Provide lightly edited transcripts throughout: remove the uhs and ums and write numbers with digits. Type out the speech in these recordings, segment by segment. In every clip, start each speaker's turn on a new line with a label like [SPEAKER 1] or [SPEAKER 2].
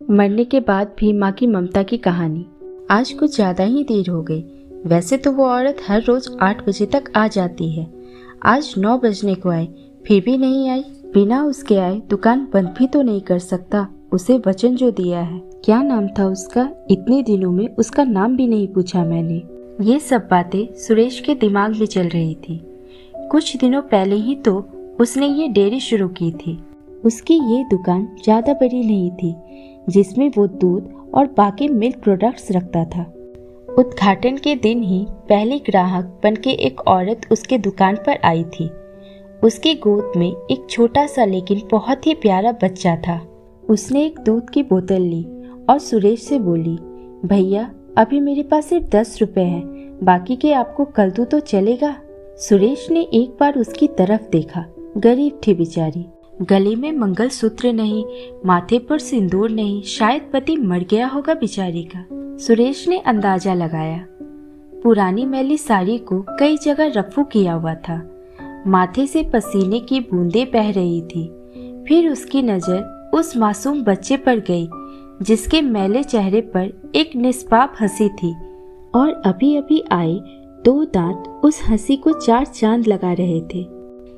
[SPEAKER 1] मरने के बाद भी माँ की ममता की कहानी। आज कुछ ज़्यादा ही देर हो गई। वैसे तो वो औरत हर रोज 8 बजे तक आ जाती है। आज 9 बजने को आई, फिर भी नहीं आई। बिना उसके आए दुकान बंद भी तो नहीं कर सकता। उसे वचन जो दिया है। क्या नाम था उसका? इतने दिनों में उसका नाम भी नहीं पूछा मैंने। ये सब बातें सुरेश के दिमाग में चल रही थी। कुछ दिनों पहले ही तो उसने ये डेयरी शुरू की थी। उसकी ये दुकान ज़्यादा बड़ी नहीं थी, जिसमें वो दूध और बाकी मिल्क प्रोडक्ट्स रखता था। उद्घाटन के दिन ही पहली ग्राहक बनके एक औरत उसके दुकान पर आई थी। उसकी गोद में एक छोटा सा लेकिन बहुत ही प्यारा बच्चा था। उसने एक दूध की बोतल ली और सुरेश से बोली, भैया अभी मेरे पास सिर्फ 10 रुपए हैं, बाकी के आपको कल दूं तो चलेगा? सुरेश ने एक बार उसकी तरफ देखा। गरीब थी बेचारी। गले में मंगलसूत्र नहीं, माथे पर सिंदूर नहीं, शायद पति मर गया होगा बेचारी का। सुरेश ने अंदाजा लगाया। पुरानी मैली साड़ी को कई जगह रफू किया हुआ था। माथे से पसीने की बूंदें बह रही थी। फिर उसकी नजर उस मासूम बच्चे पर गई, जिसके मैले चेहरे पर एक निष्पाप हंसी थी और अभी अभी आए 2 दांत उस हंसी को 4 चांद लगा रहे थे।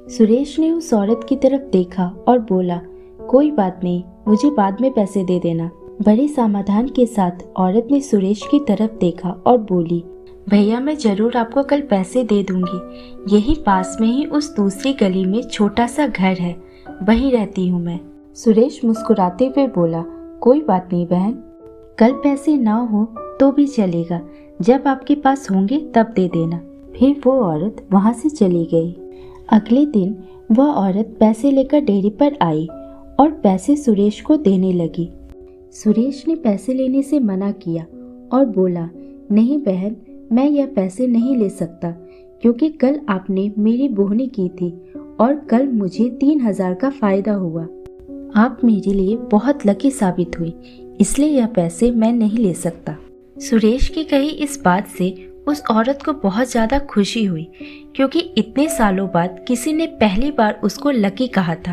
[SPEAKER 1] सुरेश ने उस औरत की तरफ देखा और बोला, कोई बात नहीं, मुझे बाद में पैसे दे देना। बड़े समाधान के साथ औरत ने सुरेश की तरफ देखा और बोली, भैया मैं जरूर आपको कल पैसे दे दूंगी। यही पास में ही उस दूसरी गली में छोटा सा घर है, वहीं रहती हूँ मैं। सुरेश मुस्कुराते हुए बोला, कोई बात नहीं बहन, कल पैसे ना हो तो भी चलेगा, जब आपके पास होंगे तब दे देना। फिर वो औरत वहाँ से चली गई। अगले दिन वह औरत पैसे लेकर डेयरी पर आई और पैसे सुरेश को देने लगी। सुरेश ने पैसे लेने से मना किया और बोला, नहीं बहन, मैं यह पैसे नहीं ले सकता, क्योंकि कल आपने मेरी बोहनी की थी और कल मुझे 3000 का फायदा हुआ। आप मेरे लिए बहुत लकी साबित हुई, इसलिए यह पैसे मैं नहीं ले सकता। सुरेश की कही इस बात से उस औरत को बहुत ज़्यादा खुशी हुई, क्योंकि इतने सालों बाद किसी ने पहली बार उसको लकी कहा था।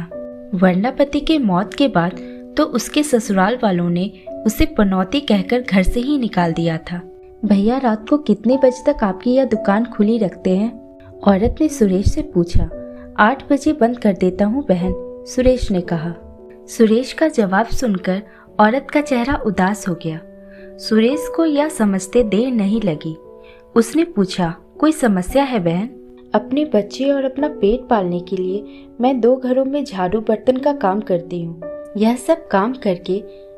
[SPEAKER 1] वरना पति के मौत के बाद तो उसके ससुराल वालों ने उसे पनौती कहकर घर से ही निकाल दिया था। भैया रात को कितने बजे तक आपकी यह दुकान खुली रखते हैं? औरत ने सुरेश से पूछा। 8 बजे बंद कर देता हूँ बहन, सुरेश ने कहा। सुरेश का जवाब सुनकर औरत का चेहरा उदास हो गया। सुरेश को यह समझते देर नहीं लगी। उसने पूछा, कोई समस्या है बहन? अपने बच्चे और अपना पेट पालने के लिए मैं 2 घरों में झाड़ू बर्तन का काम करती हूँ। यह सब काम करके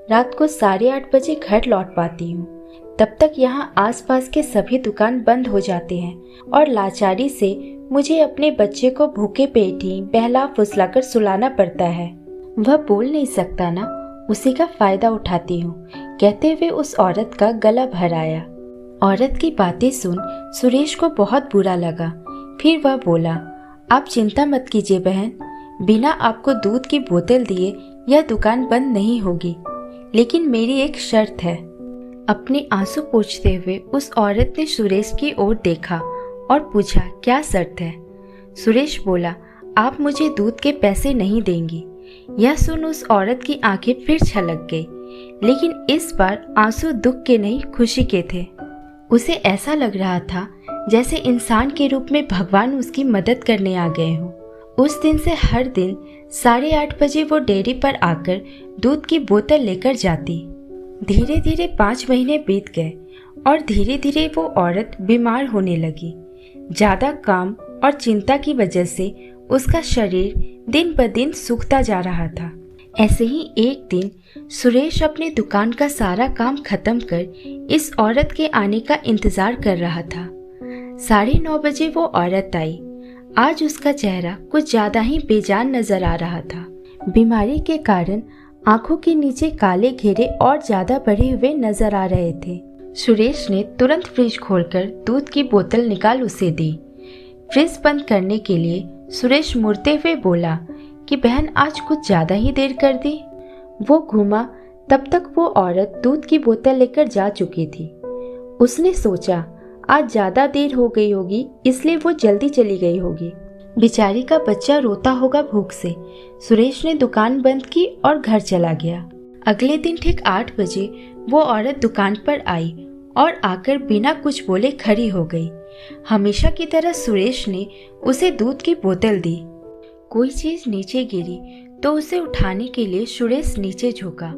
[SPEAKER 1] रात को 8:30 बजे घर लौट पाती हूँ। तब तक यहाँ आसपास के सभी दुकान बंद हो जाते हैं और लाचारी से मुझे अपने बच्चे को भूखे पेट ही बहला फुसलाकर सुलाना पड़ता है। वह बोल नहीं सकता ना, उसी का फायदा उठाती हूँ, कहते हुए उस औरत का गला भर आया। औरत की बातें सुन सुरेश को बहुत बुरा लगा। फिर वह बोला, आप चिंता मत कीजिए बहन, बिना आपको दूध की बोतल दिए यह दुकान बंद नहीं होगी, लेकिन मेरी एक शर्त है। अपने आंसू पोंछते हुए उस औरत ने सुरेश की ओर देखा और पूछा, क्या शर्त है? सुरेश बोला, आप मुझे दूध के पैसे नहीं देंगी। यह सुन उस औरत की आंखें फिर छलक गई, लेकिन इस बार आंसू दुख के नहीं खुशी के थे। उसे ऐसा लग रहा था जैसे इंसान के रूप में भगवान उसकी मदद करने आ गए हों। उस दिन से हर दिन 8:30 बजे वो डेयरी पर आकर दूध की बोतल लेकर जाती। धीरे धीरे 5 महीने बीत गए और धीरे धीरे वो औरत बीमार होने लगी। ज्यादा काम और चिंता की वजह से उसका शरीर दिन ब दिन सूखता जा रहा था। ऐसे ही एक दिन सुरेश अपनी दुकान का सारा काम खत्म कर इस औरत के आने का इंतजार कर रहा था। 9:30 बजे वो औरत आई। आज उसका चेहरा कुछ ज्यादा ही बेजान नजर आ रहा था। बीमारी के कारण आंखों के नीचे काले घेरे और ज्यादा बढ़े हुए नजर आ रहे थे। सुरेश ने तुरंत फ्रिज खोलकर दूध की बोतल निकाल उसे दी। फ्रिज बंद करने के लिए सुरेश मुड़ते हुए बोला कि बहन आज कुछ ज्यादा ही देर कर दी। वो घूमा, तब तक वो औरत दूध की बोतल लेकर जा चुकी थी। उसने सोचा आज ज्यादा देर हो गई होगी, इसलिए वो जल्दी चली गई होगी। बेचारी का बच्चा रोता होगा भूख से। सुरेश ने दुकान बंद की और घर चला गया। अगले दिन ठीक 8 बजे वो औरत दुकान पर आई और आकर बिना कुछ बोले खड़ी हो गई। हमेशा की तरह सुरेश ने उसे दूध की बोतल दी। कोई चीज नीचे गिरी तो उसे उठाने के लिए सुरेश नीचे झुका।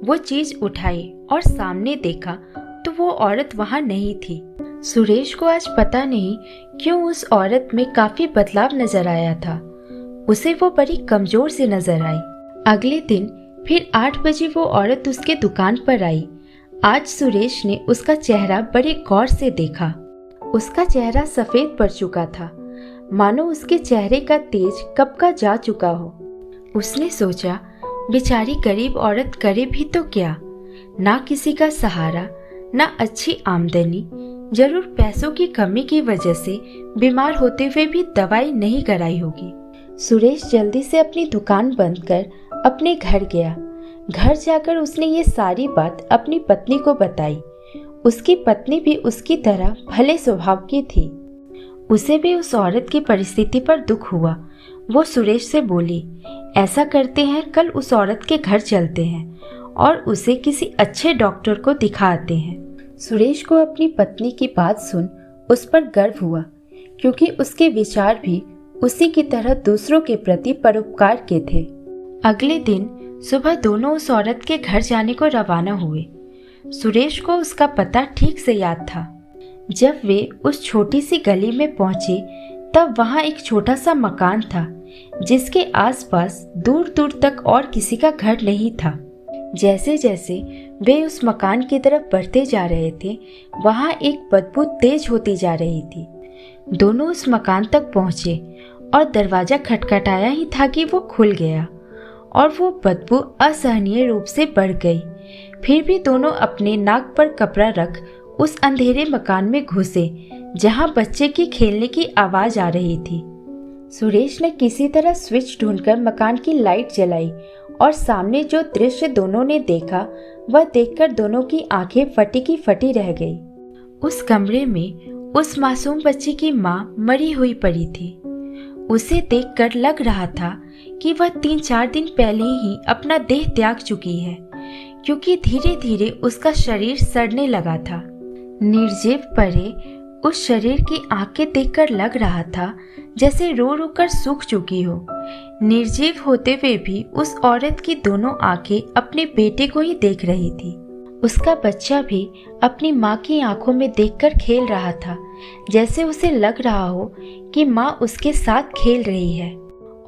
[SPEAKER 1] वो चीज उठाई और सामने देखा तो वो औरत वहां नहीं थी। सुरेश को आज पता नहीं क्यों उस औरत में काफी बदलाव नजर आया था। उसे वो बड़ी कमजोर सी नजर आई। अगले दिन फिर 8 बजे वो औरत उसके दुकान पर आई। आज सुरेश ने उसका चेहरा बड़े गौर से देखा। उसका चेहरा सफेद पड़ चुका था, मानो उसके चेहरे का तेज कब का जा चुका हो। उसने सोचा, बेचारी गरीब औरत करे भी तो क्या, ना किसी का सहारा, ना अच्छी आमदनी, जरूर पैसों की कमी की वजह से बीमार होते हुए भी दवाई नहीं कराई होगी। सुरेश जल्दी से अपनी दुकान बंद कर अपने घर गया। घर जाकर उसने ये सारी बात अपनी पत्नी को बताई। उसकी पत्नी भी उसकी तरह भले स्वभाव की थी। उसे भी उस औरत की परिस्थिति पर दुख हुआ। वो सुरेश से बोली, ऐसा करते हैं, कल उस औरत के घर चलते हैं और उसे किसी अच्छे डॉक्टर को दिखाते हैं। सुरेश को अपनी पत्नी की बात सुन उस पर गर्व हुआ, क्योंकि उसके विचार भी उसी की तरह दूसरों के प्रति परोपकार के थे। अगले दिन सुबह दोनों उस औरत के घर जाने को रवाना हुए। सुरेश को उसका पता ठीक से याद था। जब वे उस छोटी सी गली में पहुंचे तब वहां एक छोटा सा मकान था, जिसके आसपास दूर दूर तक और किसी का घर नहीं था। जैसे जैसे वे उस मकान की तरफ बढ़ते जा रहे थे, वहां एक बदबू तेज होती जा रही थी। दोनों उस मकान तक पहुंचे और दरवाजा खटखटाया ही था कि वो खुल गया और वो बदबू असहनीय रूप से बढ़ गई। फिर भी दोनों अपने नाक पर कपड़ा रख उस अंधेरे मकान में घुसे, जहां बच्चे की खेलने की आवाज आ रही थी। सुरेश ने किसी तरह स्विच ढूंढकर मकान की लाइट जलाई और सामने जो दृश्य दोनों ने देखा वह देखकर दोनों की आंखें फटी की फटी रह गई। उस कमरे में उस मासूम बच्चे की मां मरी हुई पड़ी थी। उसे देखकर लग रहा था कि वह 3-4 दिन पहले ही अपना देह त्याग चुकी है, क्योंकि धीरे धीरे उसका शरीर सड़ने लगा था। निर्जीव पड़े उस शरीर की आंखें देखकर लग रहा था जैसे रो रो कर सूख चुकी हो। निर्जीव होते हुए भी उस औरत की दोनों आंखें अपने बेटे को ही देख रही थी। उसका बच्चा भी अपनी माँ की आंखों में देखकर खेल रहा था, जैसे उसे लग रहा हो कि माँ उसके साथ खेल रही है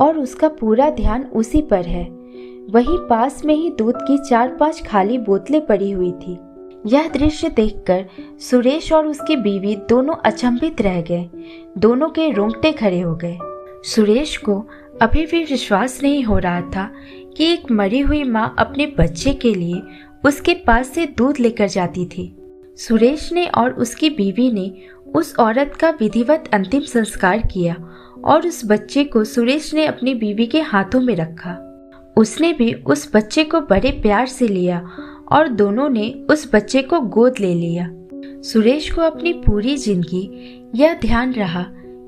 [SPEAKER 1] और उसका पूरा ध्यान उसी पर है। वहीं पास में ही दूध की 4-5 खाली बोतलें पड़ी हुई थी। यह दृश्य देखकर सुरेश और उसकी बीवी दोनों अचंभित रह गए। दोनों के रोंगटे खड़े हो गए। सुरेश को अभी भी विश्वास नहीं हो रहा था कि एक मरी हुई माँ अपने बच्चे के लिए उसके पास से दूध लेकर जाती थी। सुरेश ने और उसकी बीवी ने उस औरत का विधिवत अंतिम संस्कार किया और उस बच्चे को सुरेश ने अपनी बीवी के हाथों में रखा। उसने भी उस बच्चे को बड़े प्यार से लिया और दोनों ने उस बच्चे को गोद ले लिया। सुरेश को अपनी पूरी जिंदगी यह ध्यान रहा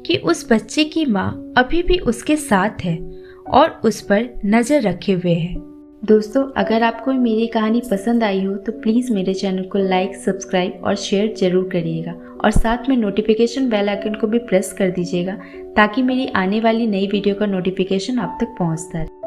[SPEAKER 1] कि उस बच्चे की माँ अभी भी उसके साथ है और उस पर नजर रखे हुए है। दोस्तों, अगर आपको मेरी कहानी पसंद आई हो तो प्लीज़ मेरे चैनल को लाइक, सब्सक्राइब और शेयर जरूर करिएगा और साथ में नोटिफिकेशन बेल आइकन को भी प्रेस कर दीजिएगा, ताकि मेरी आने वाली नई वीडियो का नोटिफिकेशन आप तक पहुंचता रहे।